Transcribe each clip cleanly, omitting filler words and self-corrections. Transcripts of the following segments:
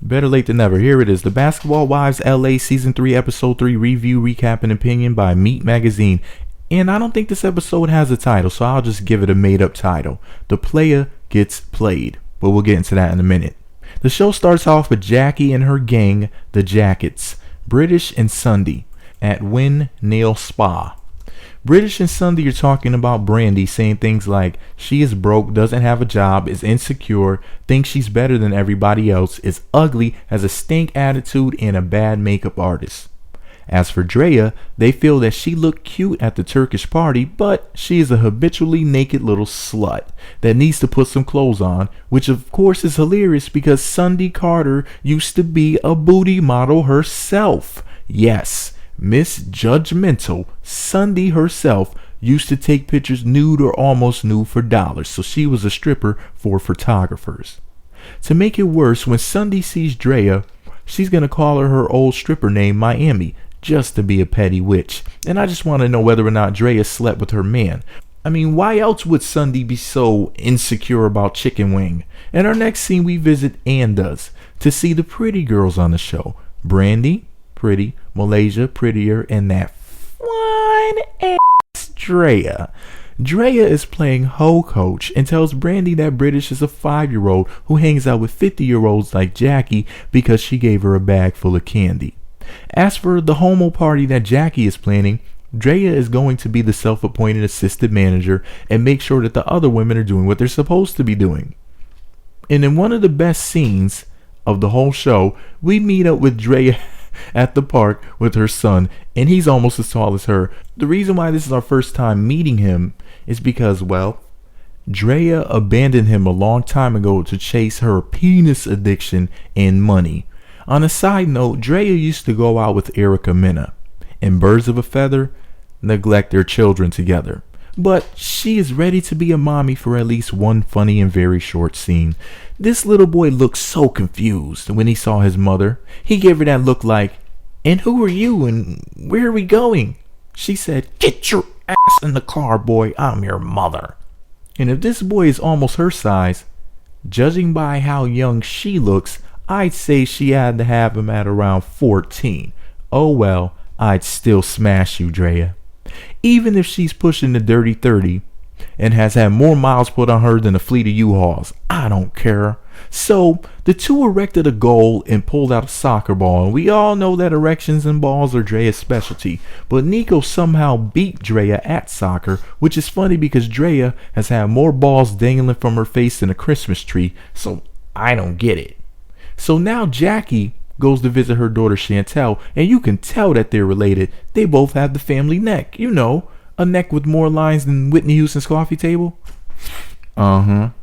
Better late than never. Here it is. The Basketball Wives LA Season 3, Episode 3 Review, Recap, and Opinion by Meat Magazine. And I don't think this episode has a title, so I'll just give it a made-up title. The Player Gets Played. But we'll get into that in a minute. The show starts off with Jackie and her gang, the Jackets, British and Sundy, at Wynn Nail Spa. British and Sundy are talking about Brandy, saying things like she is broke, doesn't have a job, is insecure, thinks she's better than everybody else, is ugly, has a stink attitude, and a bad makeup artist. As for Drea, they feel that she looked cute at the Turkish party, but she is a habitually naked little slut that needs to put some clothes on, which of course is hilarious because Sundy Carter used to be a booty model herself. Yes, Miss Judgmental Sundy herself used to take pictures nude or almost nude for dollars, so she was a stripper for photographers. To make it worse, when Sundy sees Drea, she's gonna call her old stripper name Miami, just to be a petty witch. And I just want to know whether or not Drea slept with her man. I mean, why else would Sundy be so insecure about chicken wing? In our next scene, we visit Anda's to see the pretty girls on the show. Brandy, pretty, Malaysia, prettier, and that fine ass Drea. Drea is playing hoe coach and tells Brandy that British is a 5-year-old who hangs out with 50-year-olds like Jackie because she gave her a bag full of candy. As for the homo party that Jackie is planning, Drea is going to be the self-appointed assistant manager and make sure that the other women are doing what they're supposed to be doing. And in one of the best scenes of the whole show, we meet up with Drea at the park with her son, and he's almost as tall as her. The reason why this is our first time meeting him is because, well, Drea abandoned him a long time ago to chase her penis addiction and money. On a side note, Drea used to go out with Erica Mena, and birds of a feather neglect their children together. But she is ready to be a mommy for at least one funny and very short scene. This little boy looked so confused when he saw his mother. He gave her that look like, "And who are you and where are we going?" She said, "Get your ass in the car, boy. I'm your mother." And if this boy is almost her size, judging by how young she looks, I'd say she had to have him at around 14. Oh well, I'd still smash you, Drea. Even if she's pushing the dirty 30 and has had more miles put on her than a fleet of U-Hauls, I don't care. So the two erected a goal and pulled out a soccer ball, and we all know that erections and balls are Drea's specialty, but Nico somehow beat Drea at soccer, which is funny because Drea has had more balls dangling from her face than a Christmas tree, so I don't get it. So now Jackie goes to visit her daughter Shantel, and you can tell that they're related. They both have the family neck. You know, a neck with more lines than Whitney Houston's coffee table. Don't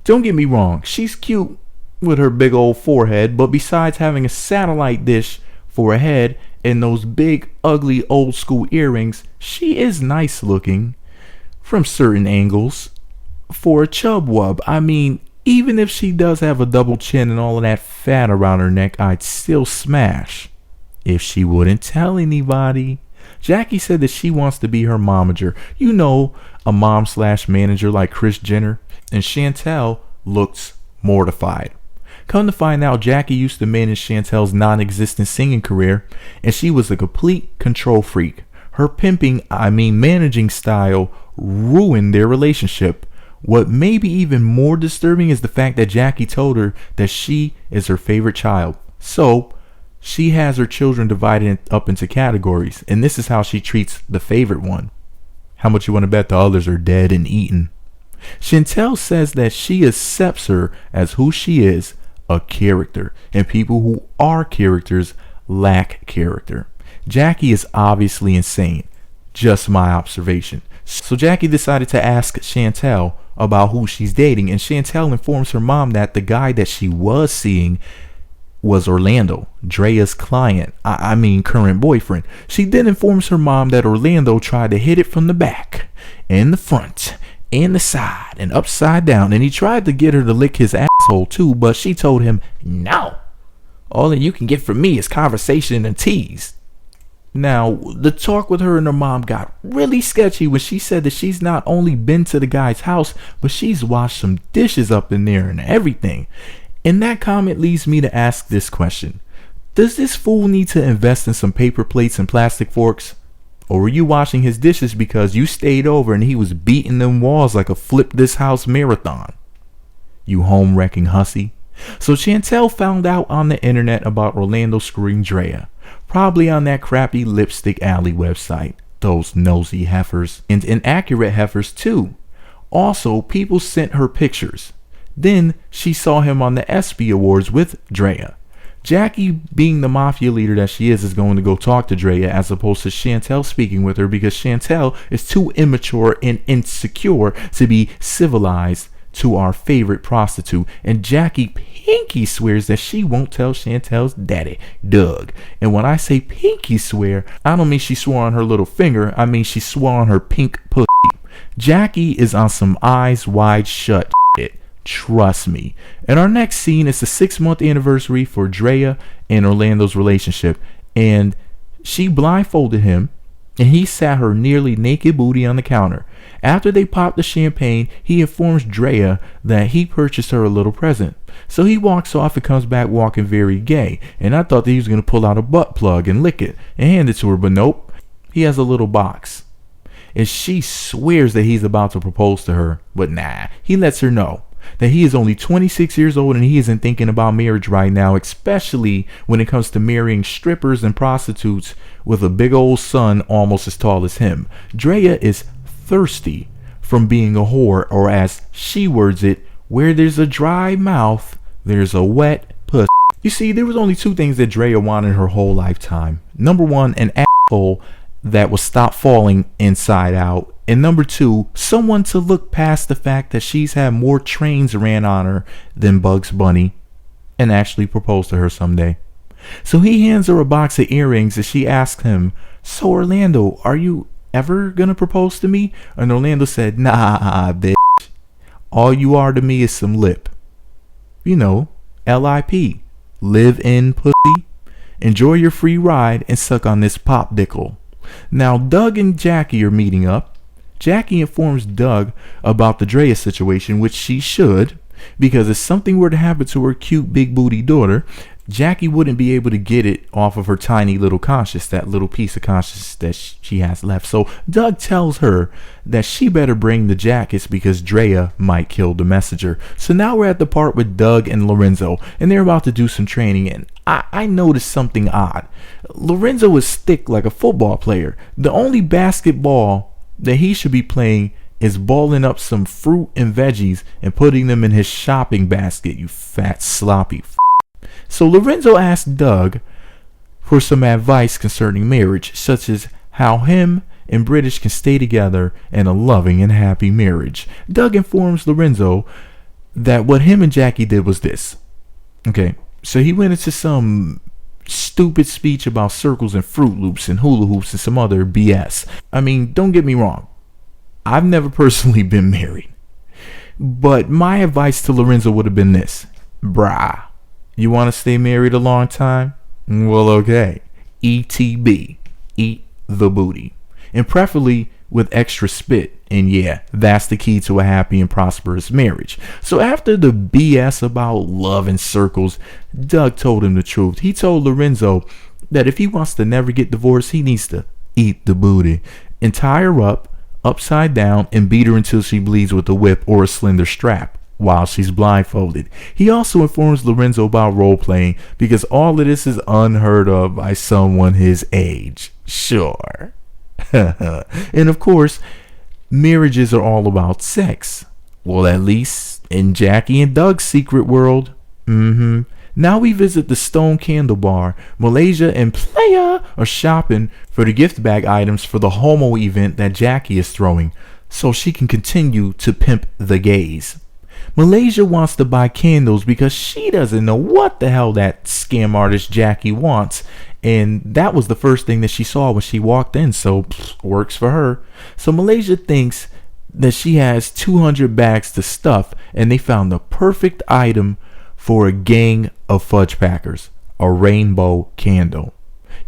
get me wrong, she's cute with her big old forehead, but besides having a satellite dish for a head and those big, ugly, old school earrings, she is nice looking from certain angles for a chub wub. I mean, even if she does have a double chin and all of that fat around her neck, I'd still smash if she wouldn't tell anybody. Jackie said that she wants to be her momager. You know, a mom/manager like Kris Jenner. And Shantel looks mortified. Come to find out, Jackie used to manage Shantel's non-existent singing career, and she was a complete control freak. Her managing style ruined their relationship. What may be even more disturbing is the fact that Jackie told her that she is her favorite child. So she has her children divided up into categories, and this is how she treats the favorite one. How much you want to bet the others are dead and eaten? Shantel says that she accepts her as who she is, a character, and people who are characters lack character. Jackie is obviously insane. Just my observation. So Jackie decided to ask Shantel about who she's dating, and Shantel informs her mom that the guy that she was seeing was Orlando, Drea's client, current boyfriend. She then informs her mom that Orlando tried to hit it from the back and the front and the side and upside down, and he tried to get her to lick his asshole too, but she told him, "No, all that you can get from me is conversation and tease." Now, the talk with her and her mom got really sketchy when she said that she's not only been to the guy's house, but she's washed some dishes up in there and everything. And that comment leads me to ask this question. Does this fool need to invest in some paper plates and plastic forks? Or were you washing his dishes because you stayed over and he was beating them walls like a flip this house marathon? You home wrecking hussy. So Shantel found out on the internet about Orlando screwing Drea. Probably on that crappy Lipstick Alley website. Those nosy heifers. And inaccurate heifers too. Also, people sent her pictures. Then she saw him on the ESPY Awards with Drea. Jackie, being the mafia leader that she is going to go talk to Drea as opposed to Shantel speaking with her because Shantel is too immature and insecure to be civilized to our favorite prostitute. And Jackie pinky swears that she won't tell Chantel's daddy, Doug. And when I say pinky swear, I don't mean she swore on her little finger. I mean she swore on her pink pussy. Jackie is on some eyes wide shut shit. Trust me. And our next scene is the 6-month anniversary for Drea and Orlando's relationship. And she blindfolded him and he sat her nearly naked booty on the counter. After they popped the champagne, he informs Drea that he purchased her a little present. So he walks off and comes back walking very gay. And I thought that he was going to pull out a butt plug and lick it and hand it to her. But nope, he has a little box. And she swears that he's about to propose to her. But nah, he lets her know that he is only 26 years old and he isn't thinking about marriage right now, especially when it comes to marrying strippers and prostitutes with a big old son almost as tall as him. Drea is thirsty from being a whore, or as she words it, where there's a dry mouth, there's a wet pussy. You see, there was only 2 things that Drea wanted her whole lifetime. Number 1, an asshole that will stop falling inside out. And number 2, someone to look past the fact that she's had more trains ran on her than Bugs Bunny and actually propose to her someday. So he hands her a box of earrings and she asks him, "So Orlando, are you ever gonna propose to me?" And Orlando said, "Nah, bitch. All you are to me is some lip. You know, LIP. Live in pussy. Enjoy your free ride and suck on this pop dickle." Now Doug and Jackie are meeting up. Jackie informs Doug about the Drea situation, which she should, because if something were to happen to her cute big booty daughter, Jackie wouldn't be able to get it off of her tiny little conscience, that little piece of conscience that she has left. So Doug tells her that she better bring the jackets because Drea might kill the messenger. So now we're at the part with Doug and Lorenzo, and they're about to do some training, and I noticed something odd. Lorenzo is thick like a football player. The only basketball that he should be playing is balling up some fruit and veggies and putting them in his shopping basket, you fat sloppy So Lorenzo asked Doug for some advice concerning marriage, such as how him and British can stay together in a loving and happy marriage. Doug informs Lorenzo that what him and Jackie did was this. Okay, so he went into some stupid speech about circles and Fruit Loops and hula hoops and some other BS. I mean, don't get me wrong. I've never personally been married. But my advice to Lorenzo would have been this. Brah, you want to stay married a long time? Well, okay. ETB. Eat the booty. And preferably with extra spit. And yeah, that's the key to a happy and prosperous marriage. So after the BS about love and circles, Doug told him the truth. He told Lorenzo that if he wants to never get divorced, he needs to eat the booty and tie her up upside down and beat her until she bleeds with a whip or a slender strap while she's blindfolded. He also informs Lorenzo about role playing because all of this is unheard of by someone his age. Sure. And of course, marriages are all about sex. Well, at least in Jackie and Doug's secret world. Now we visit the Stone Candle Bar. Malaysia and Playa are shopping for the gift bag items for the homo event that Jackie is throwing, so she can continue to pimp the gays. Malaysia wants to buy candles because she doesn't know what the hell that scam artist Jackie wants. And that was the first thing that she saw when she walked in, so works for her. So Malaysia thinks that she has 200 bags to stuff, and they found the perfect item for a gang of fudge packers, a rainbow candle.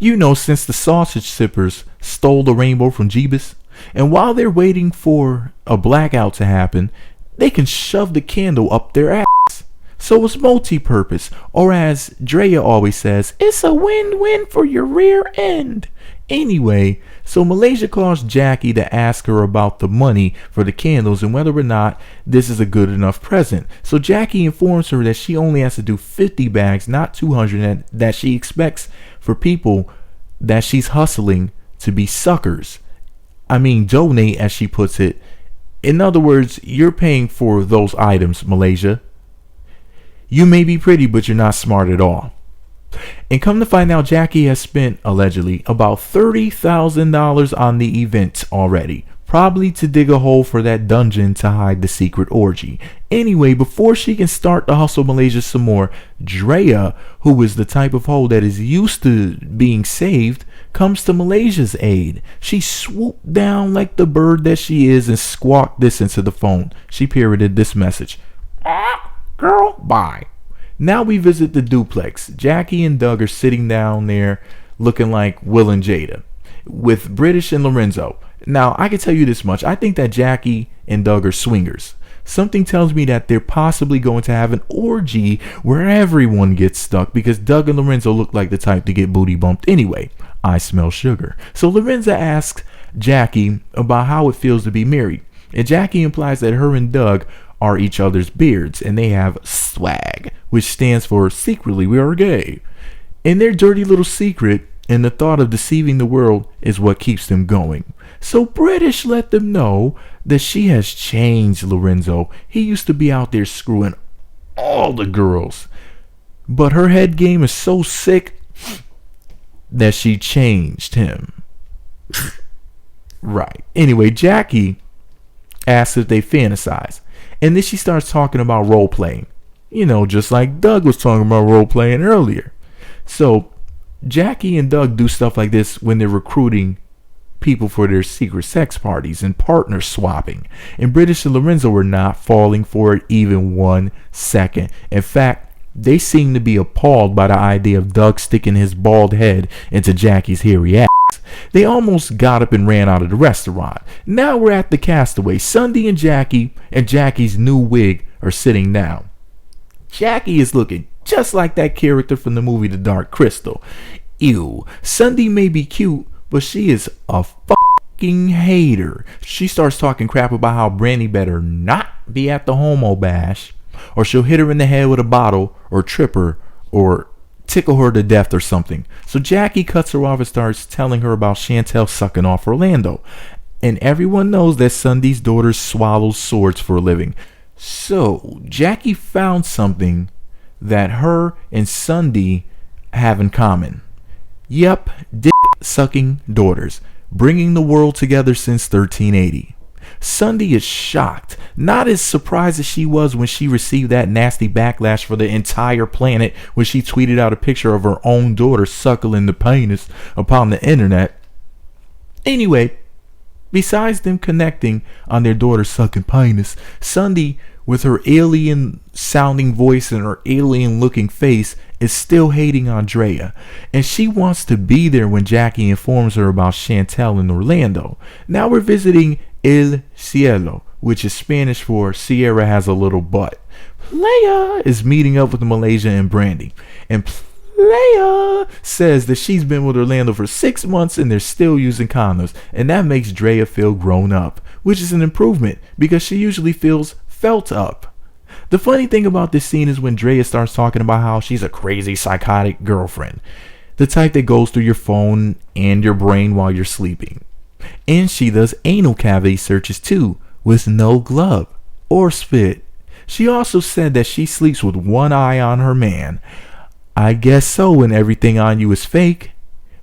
You know, since the sausage sippers stole the rainbow from Jeebus, and while they're waiting for a blackout to happen, they can shove the candle up their ass. So it's multi-purpose, or as Drea always says, it's a win-win for your rear end. Anyway, so Malaysia calls Jackie to ask her about the money for the candles and whether or not this is a good enough present. So Jackie informs her that she only has to do 50 bags, not 200, and that she expects for people that she's hustling to be suckers. Donate, as she puts it. In other words, you're paying for those items, Malaysia. You may be pretty, but you're not smart at all. And come to find out, Jackie has spent, allegedly, about $30,000 on the event already. Probably to dig a hole for that dungeon to hide the secret orgy. Anyway, before she can start to hustle Malaysia some more, Drea, who is the type of hoe that is used to being saved, comes to Malaysia's aid. She swooped down like the bird that she is and squawked this into the phone. She parroted this message. Girl, bye. Now we visit the duplex. Jackie and Doug are sitting down there looking like Will and Jada with British and Lorenzo. Now, I can tell you this much. I think that Jackie and Doug are swingers. Something tells me that they're possibly going to have an orgy where everyone gets stuck because Doug and Lorenzo look like the type to get booty bumped anyway. I smell sugar. So Lorenzo asks Jackie about how it feels to be married. And Jackie implies that her and Doug are each other's beards and they have swag, which stands for secretly we are gay. And their dirty little secret and the thought of deceiving the world is what keeps them going. So British let them know that she has changed Lorenzo. He used to be out there screwing all the girls, but her head game is so sick that she changed him. Right. Anyway, Jackie asks if they fantasize. And then she starts talking about role playing. Just like Doug was talking about role playing earlier. So Jackie and Doug do stuff like this when they're recruiting people for their secret sex parties and partner swapping. And British and Lorenzo were not falling for it even 1 second. In fact, they seem to be appalled by the idea of Doug sticking his bald head into Jackie's hairy ass. They almost got up and ran out of the restaurant. Now we're at the Castaway. Sundy and Jackie and Jackie's new wig are sitting down. Jackie is looking just like that character from the movie The Dark Crystal. Ew. Sundy may be cute, but she is a fucking hater. She starts talking crap about how Brandy better not be at the homo bash, or she'll hit her in the head with a bottle, or trip her, or tickle her to death or something. So Jackie cuts her off and starts telling her about Shantel sucking off Orlando. And everyone knows that Sundy's daughter swallows swords for a living. So Jackie found something that her and Sundy have in common. Yep, dick-sucking daughters, bringing the world together since 1380. Sundy is shocked, not as surprised as she was when she received that nasty backlash for the entire planet when she tweeted out a picture of her own daughter suckling the penis upon the internet. Anyway, besides them connecting on their daughter sucking penis, Sundy, with her alien sounding voice and her alien looking face, is still hating on Drea, and she wants to be there when Jackie informs her about Shantel and Orlando. Now we're visiting El Cielo, which is Spanish for Sierra has a little butt. Playa is meeting up with Malaysia and Brandy, and Playa says that she's been with Orlando for 6 months and they're still using condoms, and that makes Drea feel grown up, which is an improvement because she usually feels felt up. The funny thing about this scene is when Drea starts talking about how she's a crazy psychotic girlfriend, the type that goes through your phone and your brain while you're sleeping. And she does anal cavity searches too, with no glove or spit. She also said that she sleeps with one eye on her man. I guess so when everything on you is fake.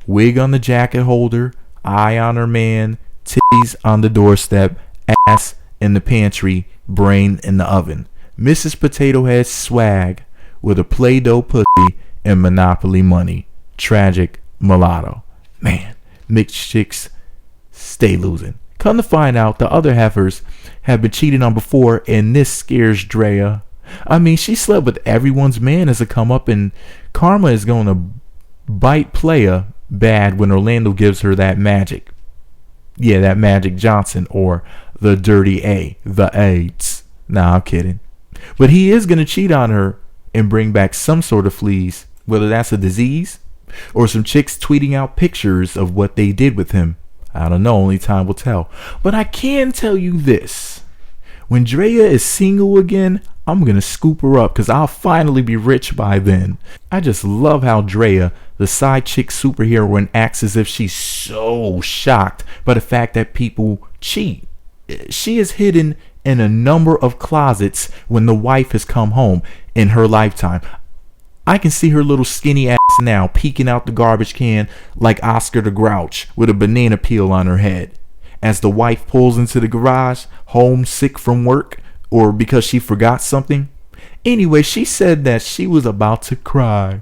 Wig on the jacket holder, eye on her man, titties on the doorstep, ass in the pantry, brain in the oven. Mrs. Potato Head swag with a Play-Doh pussy and Monopoly money. Tragic mulatto. Man, mixed chicks stay losing. Come to find out, the other heifers have been cheated on before, and this scares Drea. She slept with everyone's man as a come up, and karma is going to bite Playa bad when Orlando gives her that magic. Yeah, that Magic Johnson, or the Dirty A, the AIDS. Nah, I'm kidding. But he is going to cheat on her and bring back some sort of fleas, whether that's a disease or some chicks tweeting out pictures of what they did with him. I don't know, only time will tell. But I can tell you this. When Drea is single again, I'm gonna scoop her up because I'll finally be rich by then. I just love how Drea, the side chick superheroine, acts as if she's so shocked by the fact that people cheat. She is hidden in a number of closets when the wife has come home in her lifetime. I can see her little skinny ass now peeking out the garbage can like Oscar the Grouch with a banana peel on her head. As the wife pulls into the garage, homesick from work, or because she forgot something. Anyway, she said that she was about to cry.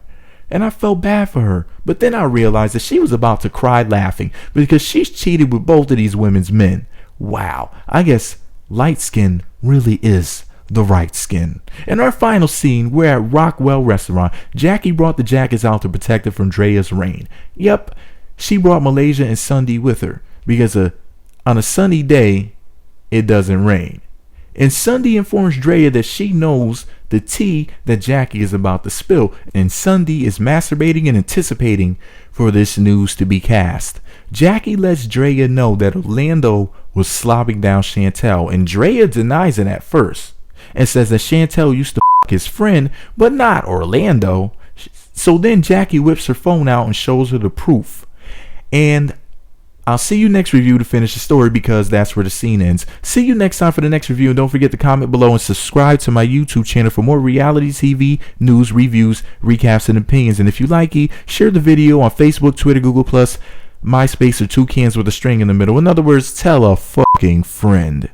And I felt bad for her. But then I realized that she was about to cry laughing because she's cheated with both of these women's men. Wow, I guess light skin really is the right skin. In our final scene, we're at Rockwell Restaurant. Jackie brought the jackets out to protect her from Drea's rain. Yep, she brought Malaysia and Sundy with her because on a sunny day, it doesn't rain. And Sundy informs Drea that she knows the tea that Jackie is about to spill, and Sundy is masturbating and anticipating for this news to be cast. Jackie lets Drea know that Orlando was slobbing down Shantel, and Drea denies it at first and says that Shantel used to f his friend, but not Orlando. So then Jackie whips her phone out and shows her the proof. And I'll see you next review to finish the story because that's where the scene ends. See you next time for the next review, and don't forget to comment below and subscribe to my YouTube channel for more reality TV, news, reviews, recaps, and opinions. And if you like it, share the video on Facebook, Twitter, Google+, MySpace, or two cans with a string in the middle. In other words, tell a fucking friend.